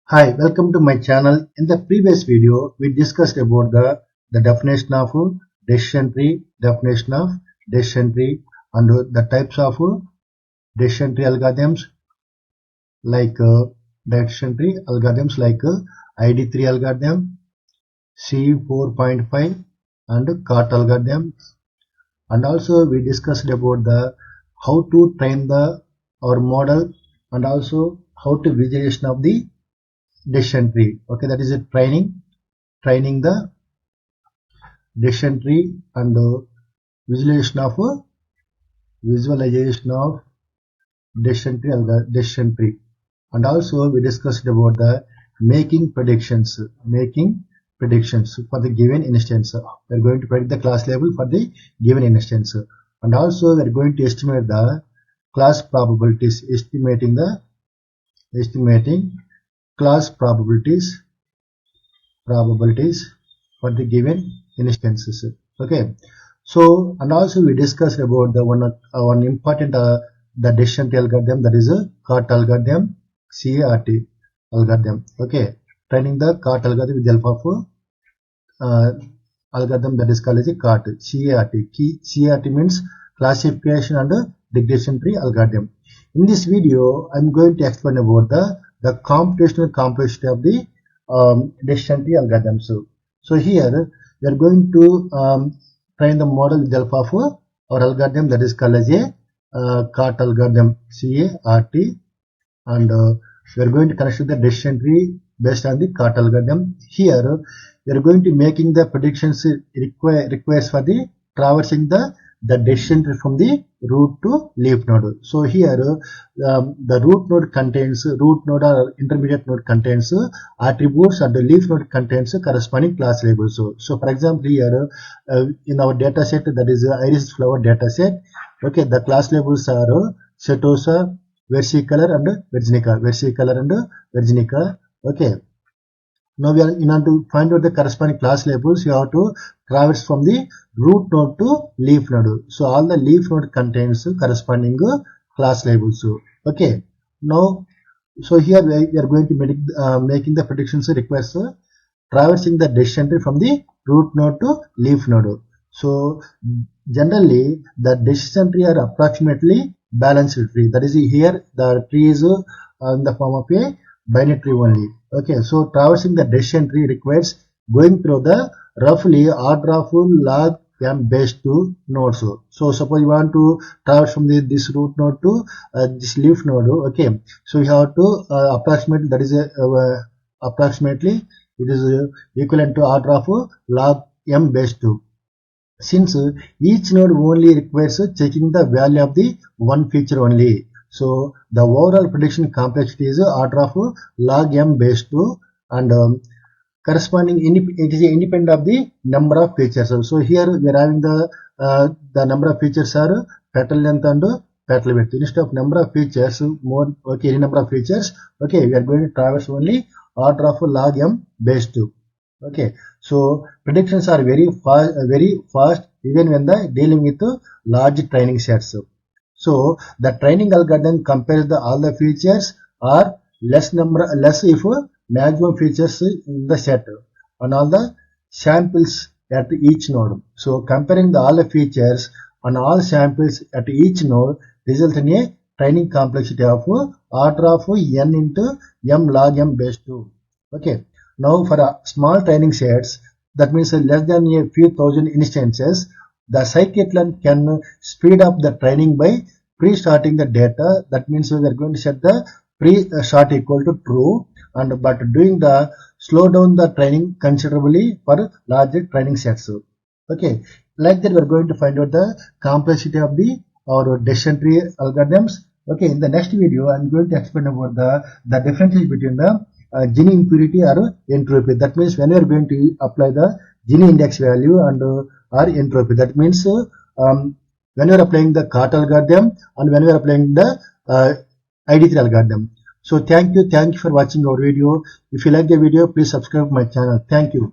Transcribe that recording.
Hi, welcome to my channel. In the previous video, we discussed about the definition of decision tree, and the types of decision tree algorithms like ID3 algorithm, C4.5 and CART algorithm. And also we discussed about how to train our model and also how to visualization of the decision tree. Okay, that is it, training the decision tree and visualization of decision tree. And also we discussed about the making predictions for the given instance. We are going to predict the class label for the given instance, and also we are going to estimate the class probabilities, estimating class probabilities for the given instances. Okay, so and also we discussed about the one important the decision tree algorithm, that is a CART algorithm, CART algorithm. Okay, training the CART algorithm with the help of algorithm that is called as a CART. CART means classification and regression tree algorithm. In this video, I am going to explain about the computational complexity of the decision tree algorithm. So here we are going to train the model with the help of our algorithm that is called as a CART algorithm, CART, and we are going to construct the decision tree based on the CART algorithm. Here we are going to making the predictions requires for the traversing the decision tree from the root to leaf node. So here the root node or intermediate node contains attributes, and the leaf node contains corresponding class labels. So for example, here in our data set, that is iris flower data set, okay, the class labels are setosa, versicolor and virginica. Okay, now in order to find out the corresponding class labels, you have to traverse from the root node to leaf node. So all the leaf node contains corresponding class labels. Okay, now so here we are going to making the predictions requires traversing the decision tree from the root node to leaf node. So generally the decision tree are approximately balanced tree. That is, here the tree is in the form of a binary tree only. Okay, so traversing the decision tree requires going through the roughly order of log m base 2 nodes. So suppose you want to traverse from this root node to this leaf node. Okay, so you have to approximately, that is approximately it is equivalent to order of log m base 2. Since each node only requires checking the value of the one feature only, so the overall prediction complexity is order of log m base 2, and corresponding it is independent of the number of features. So here we are having the number of features are petal length and petal width. Instead of number of features, any number of features, okay, we are going to traverse only order of log m base 2. Okay, so predictions are very fast even when dealing with large training sets. So the training algorithm compares all the features or less if maximum features in the set on all the samples at each node. So comparing all the features on all samples at each node results in a training complexity of order of n into m log m base 2. Okay. Now for small training sets, that means less than a few thousand instances, the scikit-learn can speed up the training by pre-starting the data. That means we are going to set the pre-start equal to true, but doing the slow down the training considerably for larger training sets. Okay, like that we are going to find out the complexity of our decision tree algorithms. Okay, in the next video I am going to explain about the differences between the Gini impurity or entropy. That means when you are going to apply the Gini index value and or entropy. That means when you are applying the CART algorithm and when you are applying the ID3 algorithm. So thank you for watching our video. If you like the video, please subscribe my channel. Thank you.